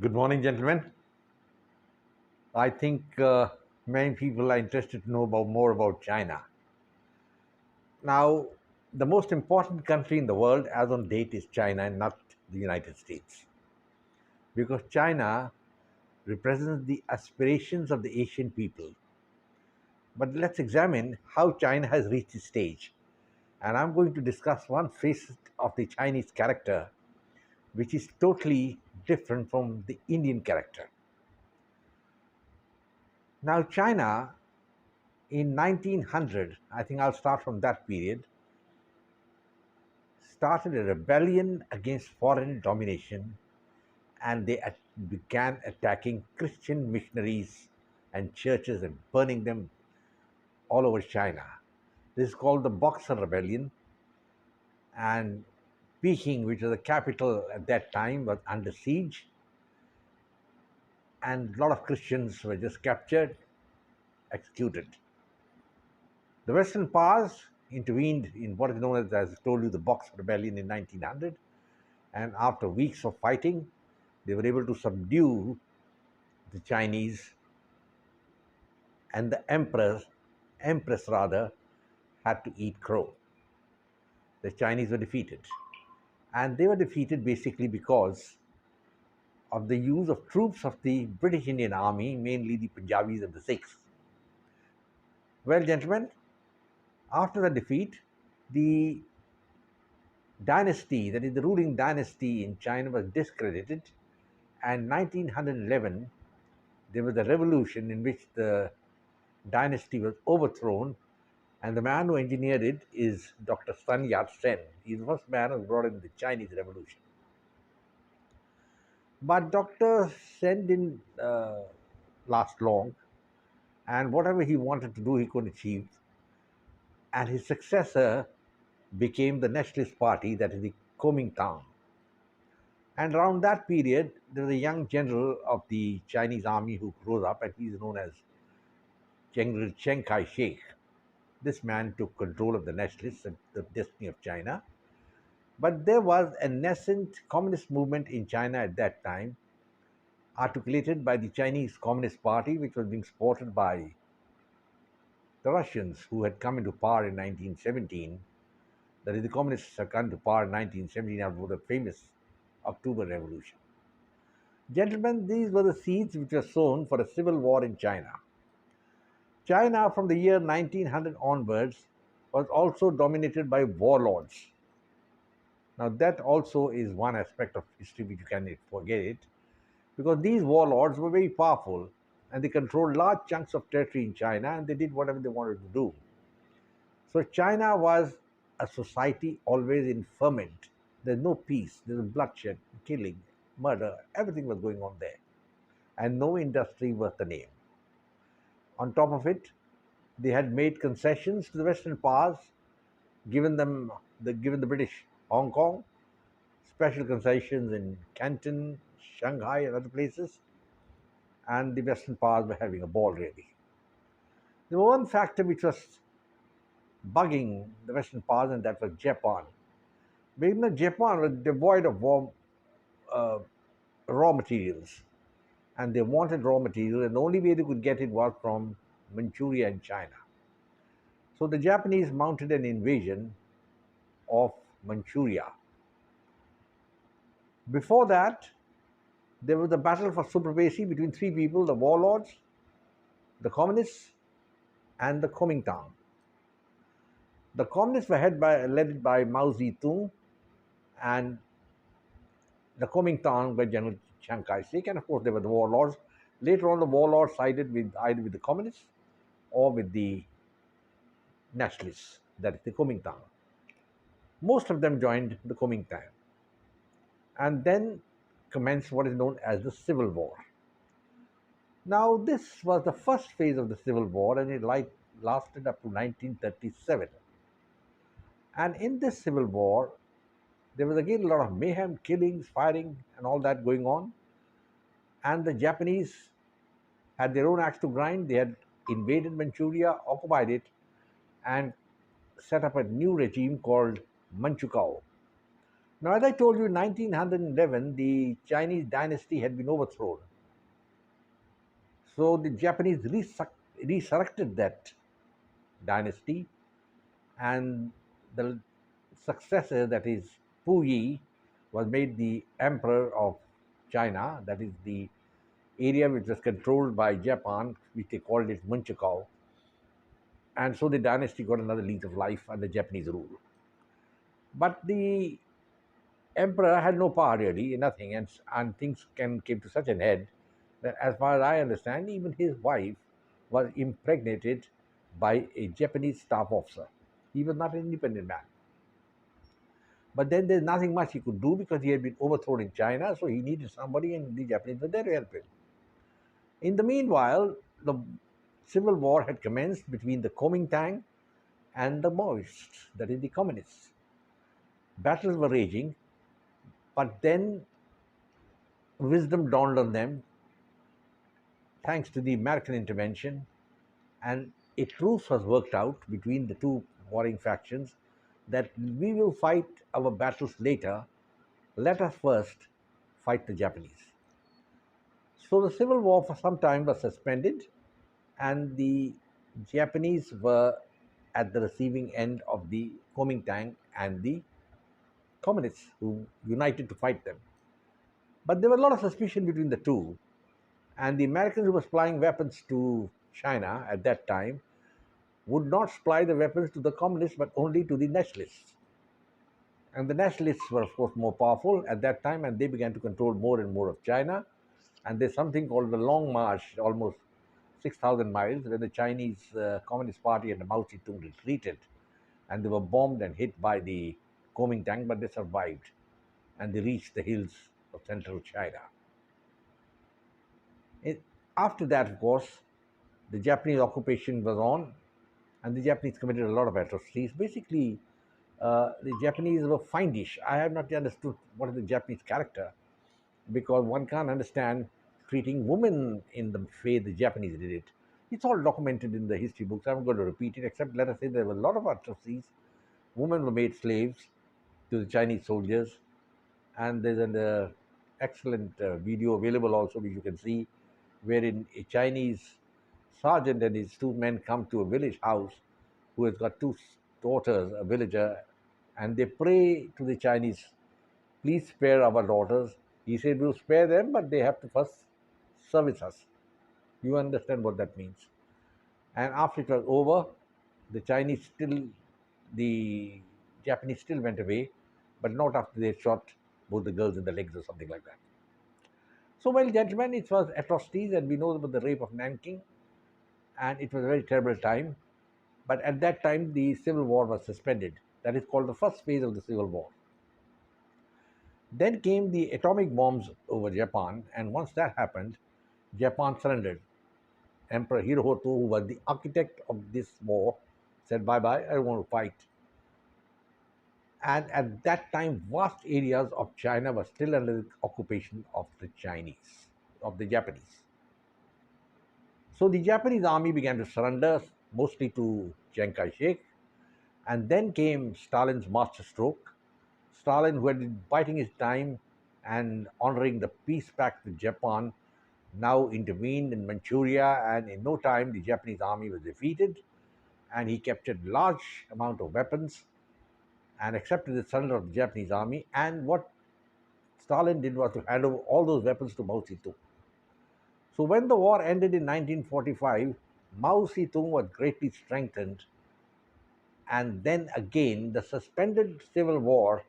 Good morning, gentlemen. I think many people are interested to know more about China. Now, the most important country in the world as on date is China and not the United States. Because China represents the aspirations of the Asian people. But let's examine how China has reached this stage. And I'm going to discuss one facet of the Chinese character which is totally different from the Indian character. Now, China in 1900, I think I'll start from that period, started a rebellion against foreign domination, and they began attacking Christian missionaries and churches and burning them all over China. This is called the Boxer Rebellion, and Peking, which was the capital at that time, was under siege, and a lot of Christians were just captured, executed. The Western powers intervened in what is known as I told you, the Boxer Rebellion in 1900, and after weeks of fighting, they were able to subdue the Chinese, and the empress rather, had to eat crow. The Chinese were defeated, and they were defeated basically because of the use of troops of the British Indian Army, mainly the Punjabis and the Sikhs. Well, gentlemen, after the defeat, the dynasty, that is the ruling dynasty in China, was discredited, and 1911 there was a revolution in which the dynasty was overthrown, and the man who engineered it is Dr. Sun Yat-sen. He's the first man who brought in the Chinese Revolution. But Dr. Sen didn't last long, and whatever he wanted to do, he couldn't achieve. And his successor became the Nationalist Party, that is the Kuomintang. And around that period, there was a young general of the Chinese army who rose up, and he's known as General Chiang Kai shek. This man took control of the nationalists and the destiny of China. But there was a nascent communist movement in China at that time, articulated by the Chinese Communist Party, which was being supported by the Russians, who had come into power in 1917. That is, the communists had come to power in 1917 after the famous October Revolution. Gentlemen, these were the seeds which were sown for a civil war in China. China, from the year 1900 onwards, was also dominated by warlords. Now, that also is one aspect of history which you cannot forget it, because these warlords were very powerful and they controlled large chunks of territory in China, and they did whatever they wanted to do. So, China was a society always in ferment. There's no peace, there's bloodshed, killing, murder, everything was going on there, and no industry worth the name. On top of it, they had made concessions to the Western powers, given the British Hong Kong, special concessions in Canton, Shanghai, and other places, and the Western powers were having a ball really. There was one factor which was bugging the Western powers, and that was Japan. Because Japan was devoid of uh, raw materials, and they wanted raw materials, and the only way they could get it was from Manchuria and China. So the Japanese mounted an invasion of Manchuria. Before that, there was a battle for supremacy between three people: the warlords, the communists, and the Kuomintang. The communists were led by Mao Zedong, and the Kuomintang by General Chiang Kai-shek, and of course there were the warlords. Later on, the warlords sided with either with the communists or with the nationalists, that is the Kuomintang. Most of them joined the Kuomintang, and then commenced what is known as the Civil War. Now, this was the first phase of the Civil War, and it lasted up to 1937. And in this Civil War, there was again a lot of mayhem, killings, firing, and all that going on. And the Japanese had their own axe to grind. They had invaded Manchuria, occupied it, and set up a new regime called Manchukuo. Now, as I told you, in 1911, the Chinese dynasty had been overthrown. So the Japanese resurrected that dynasty, and the successor, that is Puyi, was made the emperor of China, that is the area which was controlled by Japan, which they called it Manchukuo. And so the dynasty got another lease of life under Japanese rule. But the emperor had no power really, nothing, and things came to such an head that, as far as I understand, even his wife was impregnated by a Japanese staff officer. He was not an independent man. But then there's nothing much he could do because he had been overthrown in China, so he needed somebody, and the Japanese were there to help him. In the meanwhile, the civil war had commenced between the Kuomintang and the Maoists, that is, the communists. Battles were raging, but then wisdom dawned on them thanks to the American intervention, and a truce was worked out between the two warring factions that we will fight our battles later. Let us first fight the Japanese. So the civil war for some time was suspended, and the Japanese were at the receiving end of the Kuomintang and the communists who united to fight them. But there was a lot of suspicion between the two, and the Americans who were supplying weapons to China at that time would not supply the weapons to the communists but only to the nationalists. And the nationalists were, of course, more powerful at that time, and they began to control more and more of China. And there's something called the Long March, almost 6,000 miles, where the Chinese Communist Party and the Mao Zedong retreated, and they were bombed and hit by the Kuomintang, but they survived, and they reached the hills of central China. It, After that, of course, the Japanese occupation was on, and the Japanese committed a lot of atrocities. Basically, the Japanese were findish. I have not understood what is the Japanese character, because one can't understand treating women in the way the Japanese did it. It's all documented in the history books. I'm going to repeat it, except let us say there were a lot of atrocities. Women were made slaves to the Chinese soldiers, and there's an excellent video available also, which you can see, wherein a Chinese sergeant and his two men come to a village house who has got two daughters, a villager, and they pray to the Chinese, please spare our daughters. He said, we'll spare them, but they have to first service us. You understand what that means. And after it was over, the Chinese still, the Japanese still went away, but not after they shot both the girls in the legs or something like that. So, well, gentlemen, it was atrocities, and we know about the rape of Nanking, and it was a very terrible time. But at that time, the civil war was suspended. That is called the first phase of the civil war. Then came the atomic bombs over Japan, and once that happened, Japan surrendered. Emperor Hirohito, who was the architect of this war, said, bye bye, I don't want to fight. And at that time, vast areas of China were still under the occupation of the Chinese, of the Japanese. So the Japanese army began to surrender, mostly to Chiang Kai shek. And then came Stalin's masterstroke. Stalin, who had been biding his time and honoring the peace pact with Japan, now intervened in Manchuria, and in no time the Japanese army was defeated, and he captured large amount of weapons and accepted the surrender of the Japanese army. And what Stalin did was to hand over all those weapons to Mao Zedong. So when the war ended in 1945, Mao Zedong was greatly strengthened, and then again the suspended civil war,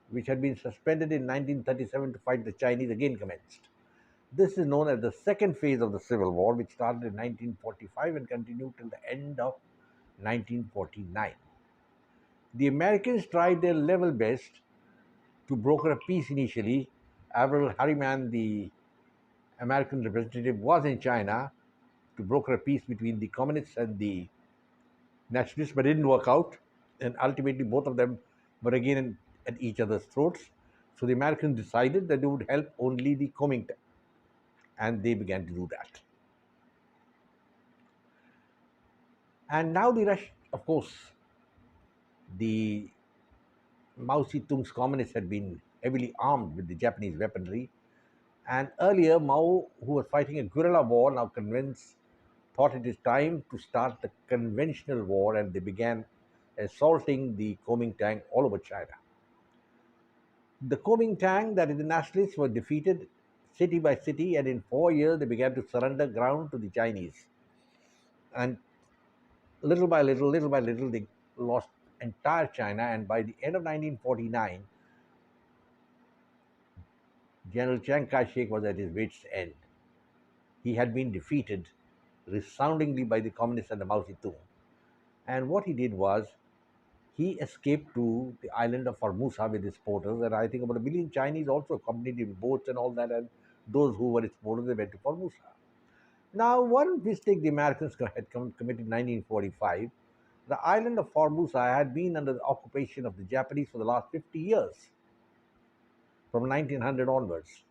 which had been suspended in 1937 to fight the Chinese, again commenced. This is known as the second phase of the Civil War, which started in 1945 and continued till the end of 1949. The Americans tried their level best to broker a peace initially. Averell Harriman, the American representative, was in China to broker a peace between the communists and the nationalists, but it didn't work out. And ultimately, both of them were again at each other's throats. So the Americans decided that they would help only the Kuomintang, and they began to do that. And now the rush, of course, the Mao Zedong's communists had been heavily armed with the Japanese weaponry. And earlier, Mao, who was fighting a guerrilla war, now convinced, thought it is time to start the conventional war, and they began assaulting the Kuomintang all over China. The Kuomintang, that is the nationalists, were defeated city by city, and in 4 years they began to surrender ground to the Chinese. And little by little, they lost entire China. And by the end of 1949, General Chiang Kai-shek was at his wit's end. He had been defeated resoundingly by the communists and the Mao Zedong. And what he did was he escaped to the island of Formosa with his supporters, and I think about a million Chinese also accompanied him with boats and all that. And those who were his supporters, they went to Formosa. Now, one mistake the Americans had committed in 1945, the island of Formosa had been under the occupation of the Japanese for the last 50 years, from 1900 onwards.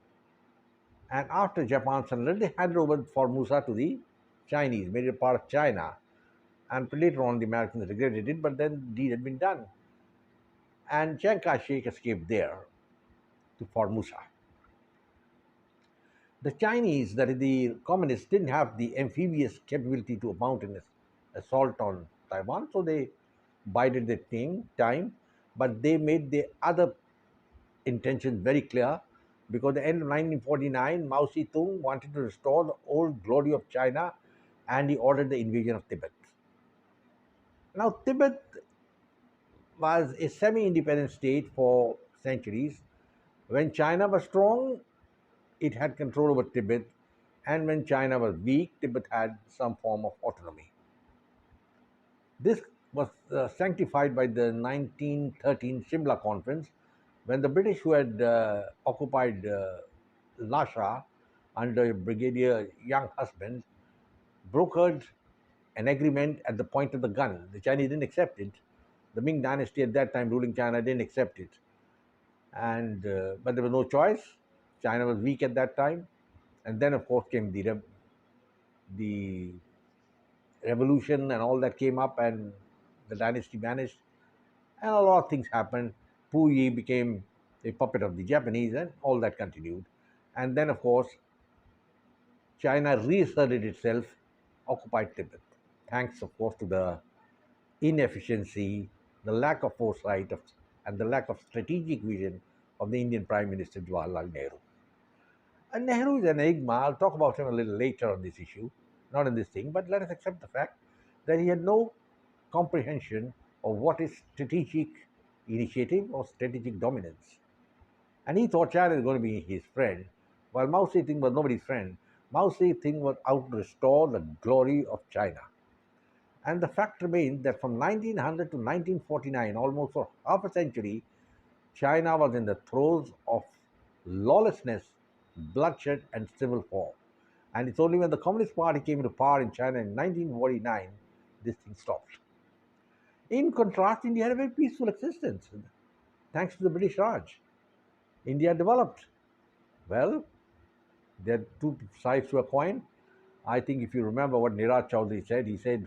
And after Japan surrendered, they handed over Formosa to the Chinese, made it a part of China. And later on, the Americans regretted it, but then the deed had been done. And Chiang Kai shek escaped there to Formosa. The Chinese, that is the communists, didn't have the amphibious capability to mount an assault on Taiwan, so they bided their time, but they made the other intentions very clear because at the end of 1949, Mao Zedong wanted to restore the old glory of China and he ordered the invasion of Tibet. Now, Tibet was a semi independent state for centuries. When China was strong, it had control over Tibet, and when China was weak, Tibet had some form of autonomy. This was sanctified by the 1913 Shimla Conference, when the British, who had occupied Lhasa under Brigadier Young Husband, brokered an agreement at the point of the gun. The Chinese didn't accept it. The Ming Dynasty at that time ruling China didn't accept it, and but there was no choice. China was weak at that time, and then of course came the revolution and all that came up, and the dynasty vanished, and a lot of things happened. Puyi became a puppet of the Japanese, and all that continued. And then, of course, China reasserted itself, occupied Tibet, thanks, of course, to the inefficiency, the lack of foresight, and the lack of strategic vision of the Indian Prime Minister Jawaharlal Nehru. And Nehru is an enigma. I'll talk about him a little later on this issue, not in this thing, but let us accept the fact that he had no comprehension of what is strategic initiative or strategic dominance. And he thought China is going to be his friend, while Mao Zedong was nobody's friend. Mao Zedong was out to restore the glory of China. And the fact remains that from 1900 to 1949, almost for half a century, China was in the throes of lawlessness, bloodshed, and civil war. And it's only when the Communist Party came into power in China in 1949 this thing stopped. In contrast, India had a very peaceful existence thanks to the British Raj. India developed. Well, there are two sides to a coin. I think if you remember what Niraj Chaudhary said, he said,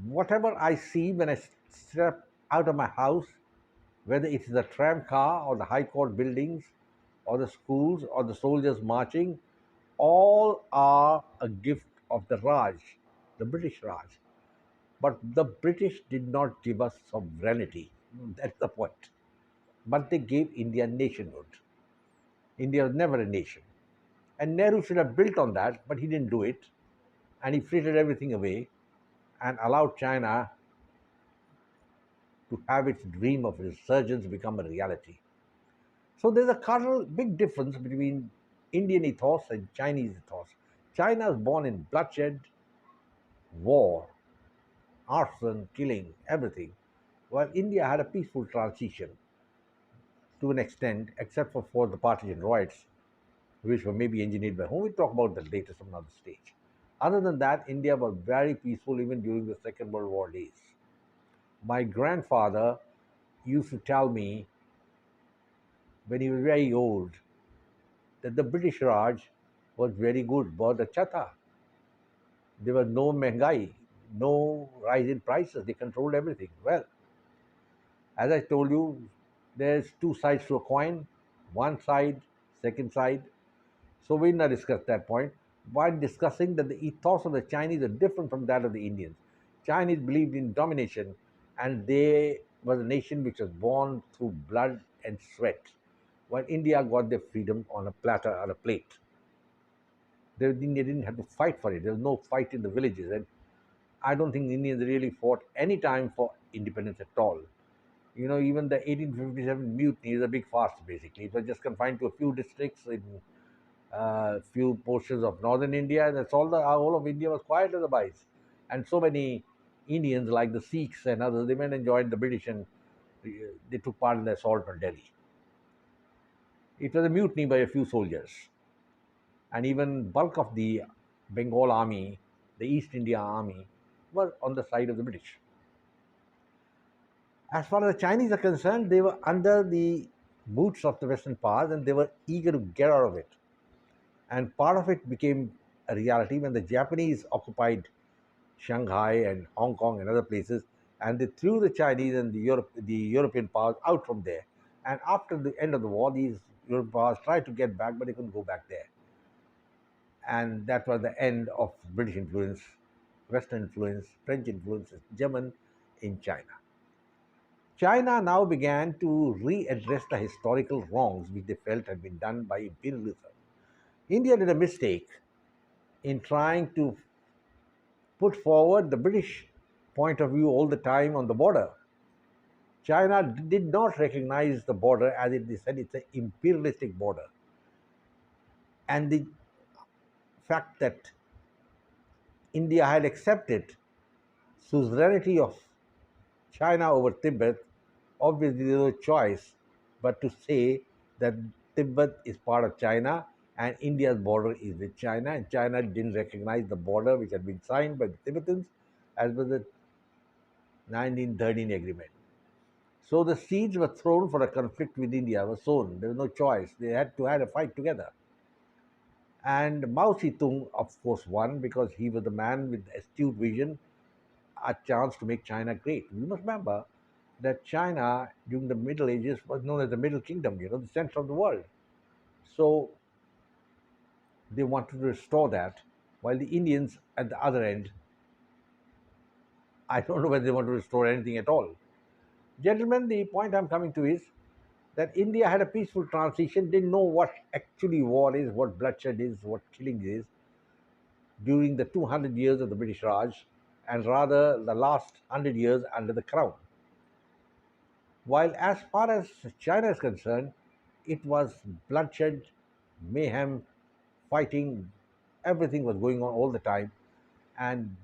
whatever I see when I step out of my house, whether it's the tram car or the high court buildings or the schools or the soldiers marching, all are a gift of the Raj, the British Raj. But the British did not give us sovereignty. That's the point. But they gave India nationhood. India was never a nation. And Nehru should have built on that, but he didn't do it. And he frittered everything away and allowed China to have its dream of resurgence become a reality. So there's a cardinal big difference between Indian ethos and Chinese ethos. China is born in bloodshed, war, arson, killing, everything, while India had a peaceful transition to an extent, except for the partition riots, which were maybe engineered by whom. We'll talk about that later some other stage. Other than that, India was very peaceful even during the Second World War days. My grandfather used to tell me when he was very old that the British Raj was very good, but the chata. There was no Mehgai, no rise in prices. They controlled everything. Well, As I told you, there's two sides to a coin, one side, second side. So we now discuss that point while discussing that the ethos of the Chinese are different from that of the Indians. Chinese believed in domination, and they were a nation which was born through blood and sweat, while India got their freedom on a platter, on a plate. They didn't have to fight for it. There was no fight in the villages, and I don't think Indians really fought any time for independence at all. Even the 1857 mutiny is a big farce, basically. It was just confined to a few districts in few portions of northern India, and that's all. The whole of India was quiet as a mice. And so many Indians, like the Sikhs and others, they went and joined the British, and they took part in the assault on Delhi. It was a mutiny by a few soldiers, and even bulk of the Bengal army, the East India army, were on the side of the British. As far as the Chinese are concerned, they were under the boots of the Western powers, and they were eager to get out of it. And part of it became a reality when the Japanese occupied Shanghai and Hong Kong and other places, and they threw the Chinese and the European powers out from there. And after the end of the war, these European powers tried to get back, but they couldn't go back there. And that was the end of British influence, Western influence, French influence, German in China. China now began to readdress the historical wrongs which they felt had been done by imperialism. India did a mistake in trying to put forward the British point of view all the time on the border. China did not recognize the border as it said it's an imperialistic border. And the fact that India had accepted suzerainty of China over Tibet, obviously there was no choice but to say that Tibet is part of China and India's border is with China, and China didn't recognize the border which had been signed by the Tibetans as per the 1913 agreement. So the seeds were thrown for a conflict with India, were sown. There was no choice. They had to have a fight together. And Mao Zedong, of course, won because he was the man with astute vision, a chance to make China great. We must remember that China during the Middle Ages was known as the Middle Kingdom, the center of the world. So they wanted to restore that, while the Indians at the other end, I don't know whether they want to restore anything at all. Gentlemen, the point I'm coming to is that India had a peaceful transition, didn't know what actually war is, what bloodshed is, what killing is during the 200 years of the British Raj, and rather the last 100 years under the Crown. While as far as China is concerned, it was bloodshed, mayhem, fighting, everything was going on all the time, and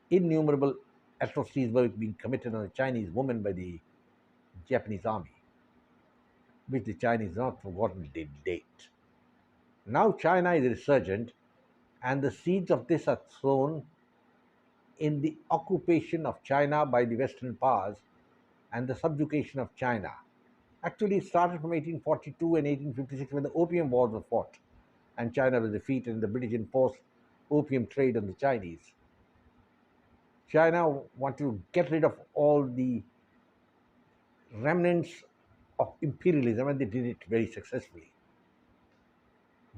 innumerable atrocities were being committed on the Chinese women by the Japanese army, which the Chinese have not forgotten to date. Now China is resurgent, and the seeds of this are thrown in the occupation of China by the Western powers and the subjugation of China. Actually, it started from 1842 and 1856 when the Opium Wars were fought and China was defeated and the British enforced opium trade on the Chinese. China wanted to get rid of all the remnants of imperialism, and they did it very successfully.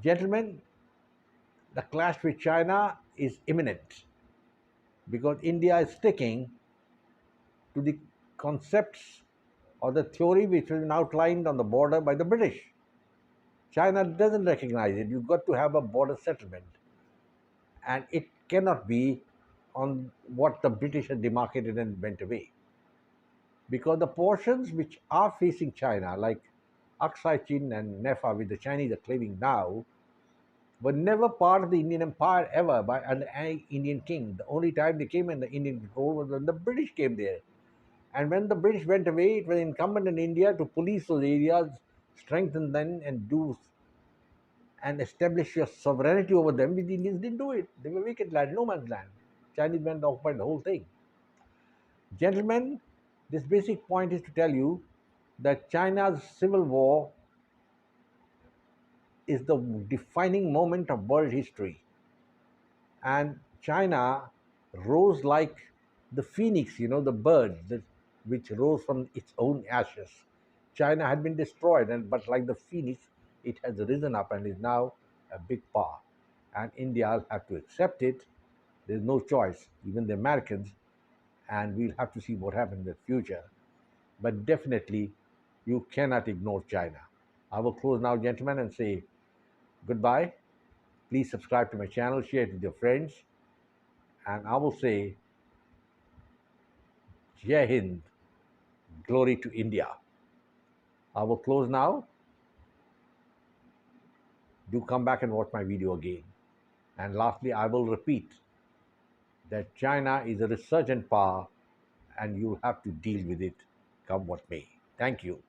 Gentlemen, the clash with China is imminent because India is sticking to the concepts or the theory which was outlined on the border by the British. China doesn't recognize it. You've got to have a border settlement, and it cannot be on what the British had demarcated and went away. Because the portions which are facing China, like Aksai Chin and Nefa, which the Chinese are claiming now, were never part of the Indian Empire ever by under any Indian king. The only time they came under Indian control was when the British came there. And when the British went away, it was incumbent on India to police those areas, strengthen them, and do and establish your sovereignty over them. Which the Indians didn't do it. They were vacant land, no man's land. Chinese went and occupied the whole thing. Gentlemen, this basic point is to tell you that China's civil war is the defining moment of world history. And China rose like the phoenix, the bird, which rose from its own ashes. China had been destroyed, but like the phoenix, it has risen up and is now a big power. And India will have to accept it. There's no choice, even the Americans, and we'll have to see what happens in the future. But definitely, you cannot ignore China. I will close now, gentlemen, and say goodbye. Please subscribe to my channel, share it with your friends, and I will say Jai Hind, glory to India. I will close now. Do come back and watch my video again. And lastly, I will repeat that China is a resurgent power and you'll have to deal with it come what may. Thank you.